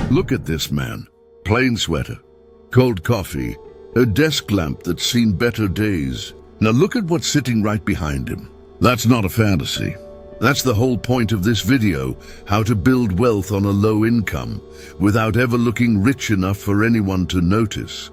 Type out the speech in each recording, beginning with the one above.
Look at this man. Plain sweater, cold coffee, a desk lamp that's seen better days. Now look at what's sitting right behind him. That's not a fantasy. That's the whole point of this video, how to build wealth on a low income without ever looking rich enough for anyone to notice.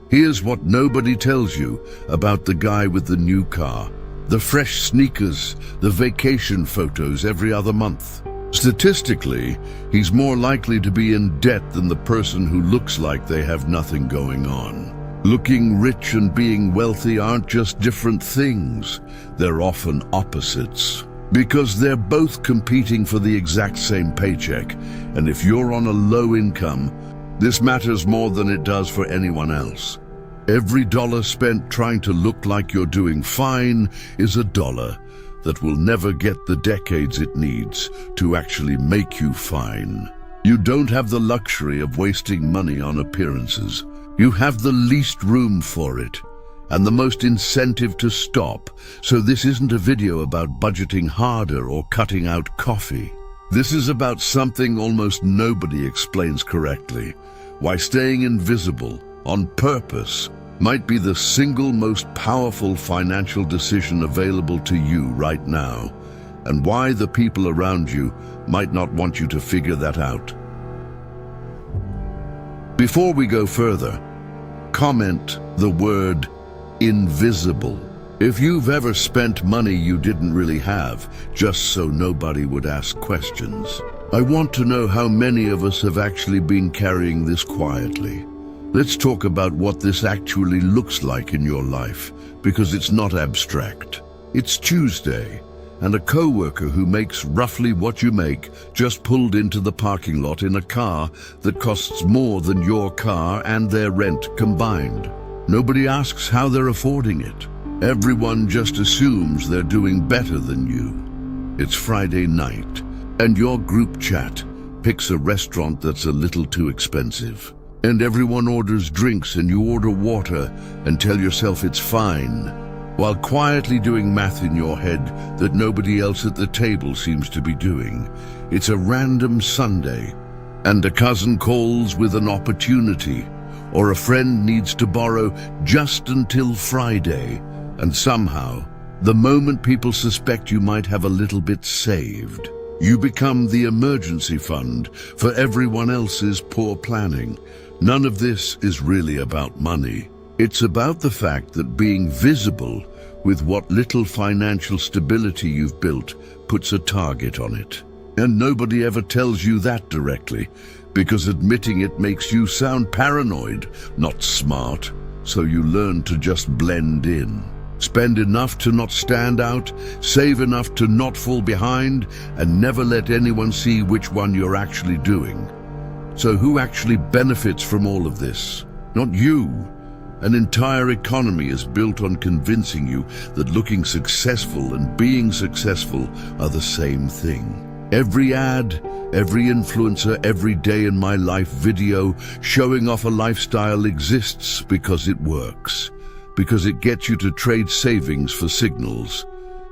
Here's what nobody tells you about the guy with the new car, the fresh sneakers, the vacation photos every other month. Statistically, he's more likely to be in debt than the person who looks like they have nothing going on. Looking rich and being wealthy aren't just different things, they're often opposites. Because they're both competing for the exact same paycheck, and if you're on a low income, this matters more than it does for anyone else. Every dollar spent trying to look like you're doing fine is a dollar that will never get the decades it needs to actually make you fine. You don't have the luxury of wasting money on appearances. You have the least room for it and the most incentive to stop. So this isn't a video about budgeting harder or cutting out coffee. This is about something almost nobody explains correctly. Why staying invisible on purpose might be the single most powerful financial decision available to you right now, and why the people around you might not want you to figure that out. Before we go further, comment the word invisible if you've ever spent money you didn't really have, just so nobody would ask questions. I want to know how many of us have actually been carrying this quietly. Let's talk about what this actually looks like in your life, because it's not abstract. It's Tuesday, and a co-worker who makes roughly what you make just pulled into the parking lot in a car that costs more than your car and their rent combined. Nobody asks how they're affording it. Everyone just assumes they're doing better than you. It's Friday night, and your group chat picks a restaurant that's a little too expensive. And everyone orders drinks and you order water and tell yourself it's fine, while quietly doing math in your head that nobody else at the table seems to be doing. It's a random Sunday, and a cousin calls with an opportunity, or a friend needs to borrow just until Friday, and somehow, the moment people suspect you might have a little bit saved, you become the emergency fund for everyone else's poor planning. None of this is really about money. It's about the fact that being visible with what little financial stability you've built puts a target on it. And nobody ever tells you that directly, because admitting it makes you sound paranoid, not smart. So you learn to just blend in. Spend enough to not stand out, save enough to not fall behind, and never let anyone see which one you're actually doing. So who actually benefits from all of this? Not you. An entire economy is built on convincing you that looking successful and being successful are the same thing. Every ad, every influencer, every day in my life video showing off a lifestyle exists because it works. Because it gets you to trade savings for signals.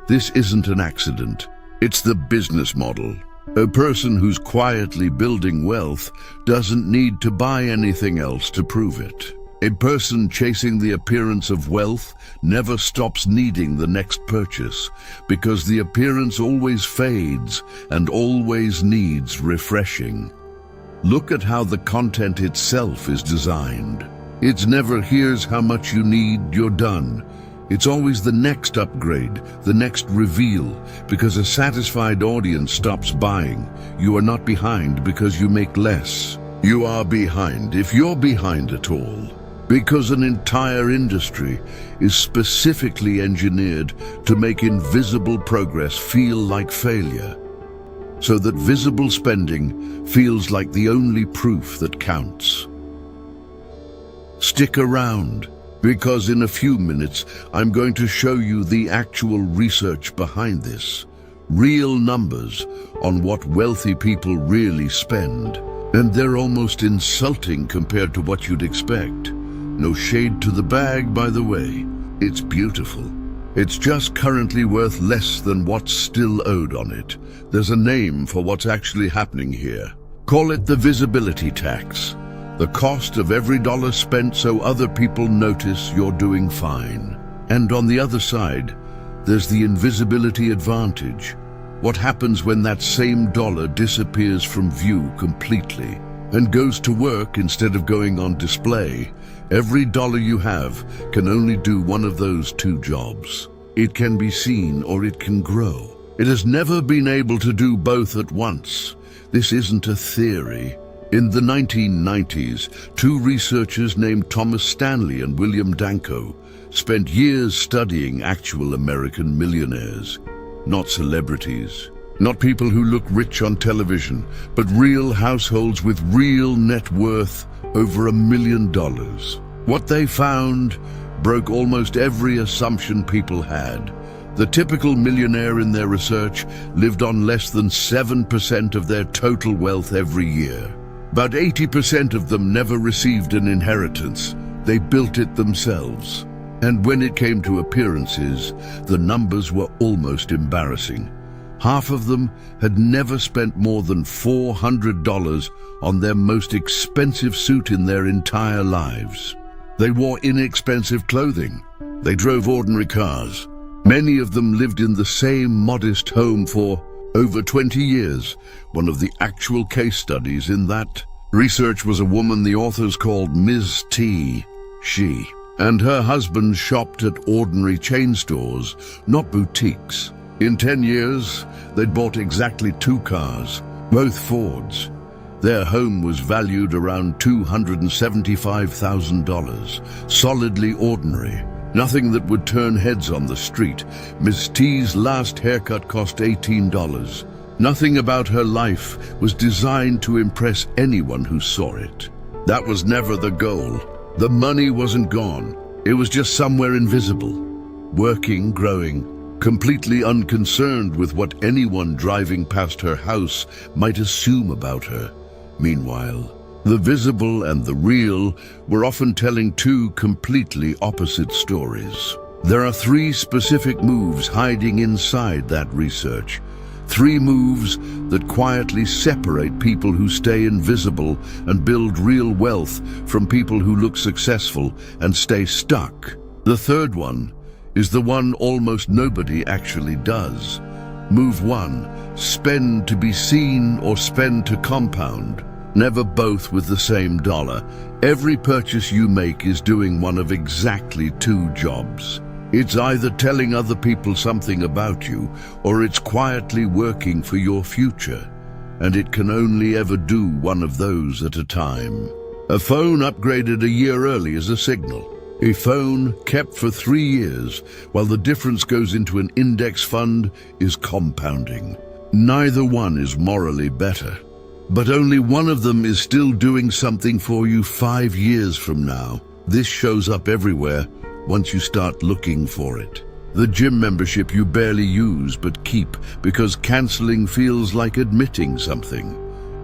This isn't an accident. It's the business model. A person who's quietly building wealth doesn't need to buy anything else to prove it. A person chasing the appearance of wealth never stops needing the next purchase, because the appearance always fades and always needs refreshing. Look at how the content itself is designed. It's never "here's how much you need, you're done." It's always the next upgrade, the next reveal, because a satisfied audience stops buying. You are not behind because you make less. You are behind, if you're behind at all, because an entire industry is specifically engineered to make invisible progress feel like failure, so that visible spending feels like the only proof that counts. Stick around, because in a few minutes I'm going to show you the actual research behind this. Real numbers on what wealthy people really spend. And they're almost insulting compared to what you'd expect. No shade to the bag, by the way. It's beautiful. It's just currently worth less than what's still owed on it. There's a name for what's actually happening here. Call it the visibility tax, the cost of every dollar spent so other people notice you're doing fine. And on the other side, there's the invisibility advantage. What happens when that same dollar disappears from view completely and goes to work instead of going on display? Every dollar you have can only do one of those two jobs. It can be seen or it can grow. It has never been able to do both at once. This isn't a theory. In the 1990s, two researchers named Thomas Stanley and William Danko spent years studying actual American millionaires. Not celebrities, not people who look rich on television, but real households with real net worth over $1 million. What they found broke almost every assumption people had. The typical millionaire in their research lived on less than 7% of their total wealth every year. About 80% of them never received an inheritance. They built it themselves. And when it came to appearances, the numbers were almost embarrassing. Half of them had never spent more than $400 on their most expensive suit in their entire lives. They wore inexpensive clothing. They drove ordinary cars. Many of them lived in the same modest home for over 20 years. One of the actual case studies in that research was a woman the authors called Ms. T. She and her husband shopped at ordinary chain stores, not boutiques. In 10 years, they'd bought exactly 2 cars, both Fords. Their home was valued around $275,000, solidly ordinary. Nothing that would turn heads on the street. Miss T's last haircut cost $18. Nothing about her life was designed to impress anyone who saw it. That was never the goal. The money wasn't gone. It was just somewhere invisible, working, growing, completely unconcerned with what anyone driving past her house might assume about her. Meanwhile, the visible and the real were often telling two completely opposite stories. There are 3 specific moves hiding inside that research. 3 moves that quietly separate people who stay invisible and build real wealth from people who look successful and stay stuck. The third one is the one almost nobody actually does. Move 1, spend to be seen or spend to compound. Never both with the same dollar. Every purchase you make is doing one of exactly 2 jobs. It's either telling other people something about you, or it's quietly working for your future. And it can only ever do one of those at a time. A phone upgraded a year early is a signal. A phone kept for 3 years, while the difference goes into an index fund, is compounding. Neither one is morally better. But only one of them is still doing something for you 5 years from now. This shows up everywhere once you start looking for it. The gym membership you barely use but keep because canceling feels like admitting something.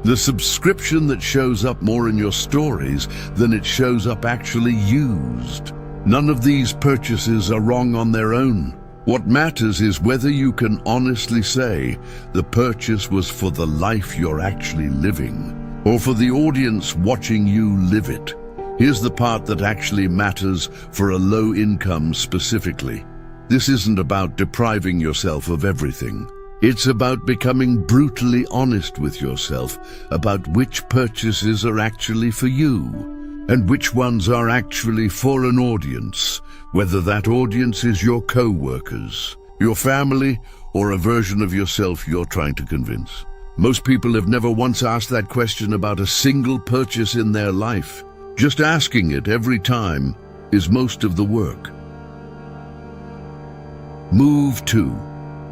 The subscription that shows up more in your stories than it shows up actually used. None of these purchases are wrong on their own. What matters is whether you can honestly say the purchase was for the life you're actually living, or for the audience watching you live it. Here's the part that actually matters for a low income specifically. This isn't about depriving yourself of everything. It's about becoming brutally honest with yourself about which purchases are actually for you and which ones are actually for an audience, whether that audience is your co-workers, your family, or a version of yourself you're trying to convince. Most people have never once asked that question about a single purchase in their life. Just asking it every time is most of the work. Move 2.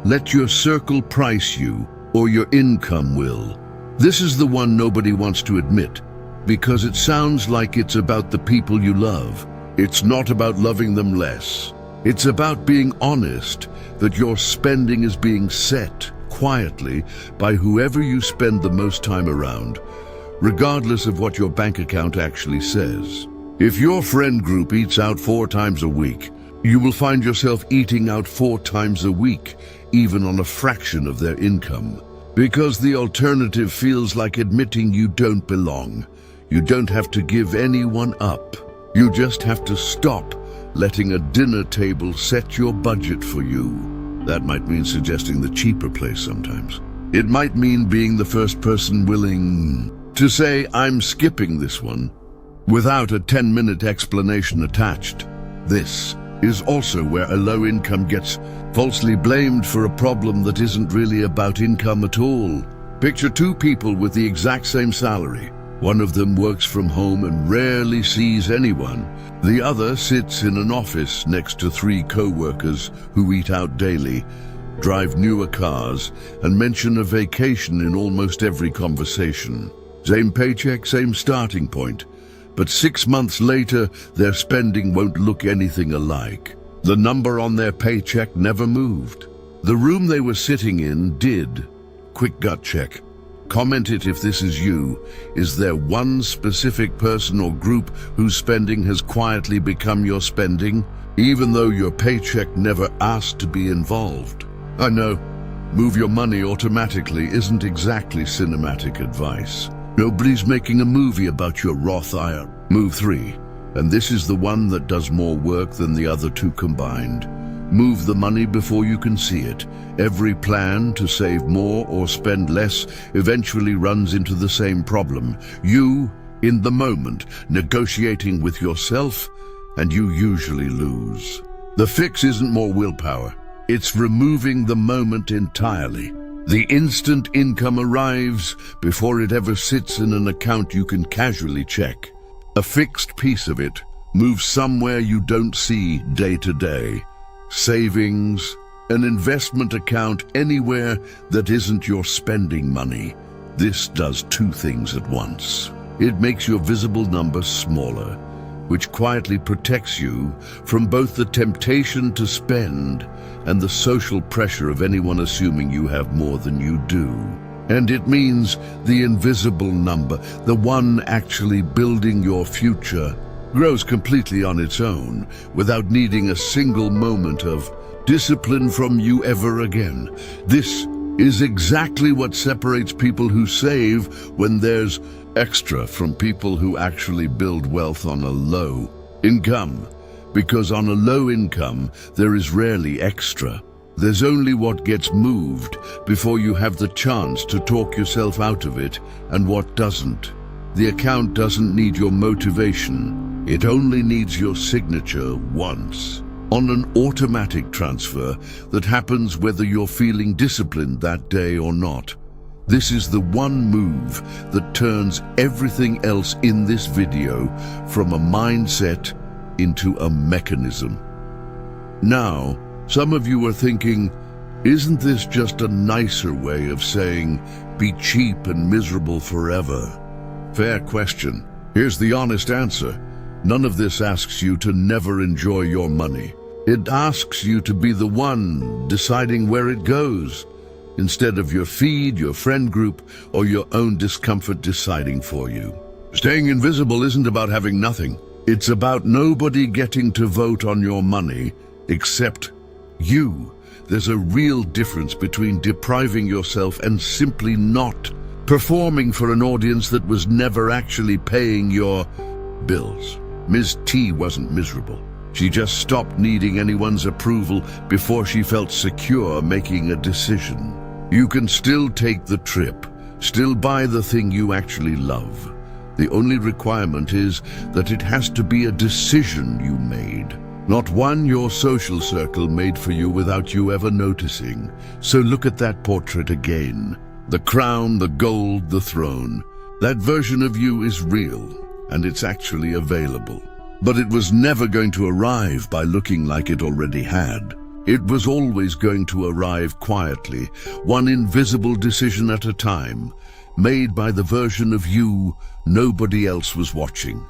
Let your circle price you, or your income will. This is the one nobody wants to admit, because it sounds like it's about the people you love. It's not about loving them less. It's about being honest that your spending is being set quietly by whoever you spend the most time around, regardless of what your bank account actually says. If your friend group eats out 4 times a week, you will find yourself eating out 4 times a week, even on a fraction of their income. Because the alternative feels like admitting you don't belong. You don't have to give anyone up. You just have to stop letting a dinner table set your budget for you. That might mean suggesting the cheaper place sometimes. It might mean being the first person willing to say, "I'm skipping this one," without a 10-minute explanation attached. This is also where a low income gets falsely blamed for a problem that isn't really about income at all. Picture two people with the exact same salary. One of them works from home and rarely sees anyone. The other sits in an office next to 3 co-workers who eat out daily, drive newer cars, and mention a vacation in almost every conversation. Same paycheck, same starting point. But 6 months later, their spending won't look anything alike. The number on their paycheck never moved. The room they were sitting in did. Quick gut check. Comment it if this is you. Is there one specific person or group whose spending has quietly become your spending, even though your paycheck never asked to be involved? I know, move your money automatically isn't exactly cinematic advice. Nobody's making a movie about your Roth IRA. Move 3, and this is the one that does more work than the other 2 combined. Move the money before you can see it. Every plan to save more or spend less eventually runs into the same problem. You, in the moment, negotiating with yourself, and you usually lose. The fix isn't more willpower. It's removing the moment entirely. The instant income arrives before it ever sits in an account you can casually check. A fixed piece of it moves somewhere you don't see day to day. Savings, an investment account, anywhere that isn't your spending money. This does 2 things at once. It makes your visible number smaller, which quietly protects you from both the temptation to spend and the social pressure of anyone assuming you have more than you do. And it means the invisible number, the one actually building your future, grows completely on its own, without needing a single moment of discipline from you ever again. This is exactly what separates people who save when there's extra from people who actually build wealth on a low income. Because on a low income, there is rarely extra. There's only what gets moved before you have the chance to talk yourself out of it, and what doesn't. The account doesn't need your motivation. It only needs your signature once, on an automatic transfer that happens whether you're feeling disciplined that day or not. This is the one move that turns everything else in this video from a mindset into a mechanism. Now, some of you are thinking, isn't this just a nicer way of saying, be cheap and miserable forever? Fair question. Here's the honest answer. None of this asks you to never enjoy your money. It asks you to be the one deciding where it goes, instead of your feed, your friend group, or your own discomfort deciding for you. Staying invisible isn't about having nothing. It's about nobody getting to vote on your money except you. There's a real difference between depriving yourself and simply not performing for an audience that was never actually paying your bills. Ms. T wasn't miserable. She just stopped needing anyone's approval before she felt secure making a decision. You can still take the trip, still buy the thing you actually love. The only requirement is that it has to be a decision you made, not one your social circle made for you without you ever noticing. So look at that portrait again. The crown, the gold, the throne. That version of you is real, and it's actually available. But it was never going to arrive by looking like it already had. It was always going to arrive quietly, one invisible decision at a time, made by the version of you nobody else was watching.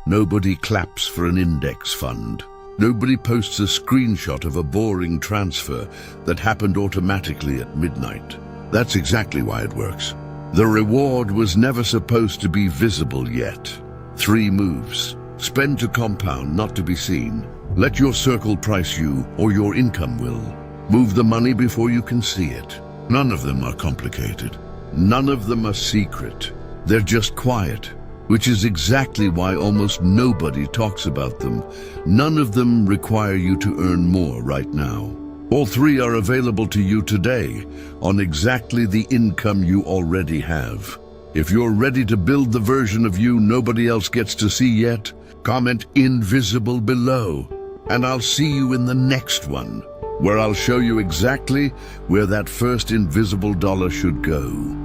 Nobody claps for an index fund. Nobody posts a screenshot of a boring transfer that happened automatically at midnight. That's exactly why it works. The reward was never supposed to be visible yet. 3 moves. Spend to compound, not to be seen. Let your circle price you, or your income will. Move the money before you can see it. None of them are complicated. None of them are secret. They're just quiet, which is exactly why almost nobody talks about them. None of them require you to earn more right now. All three are available to you today on exactly the income you already have. If you're ready to build the version of you nobody else gets to see yet, comment invisible below, and I'll see you in the next one, where I'll show you exactly where that first invisible dollar should go.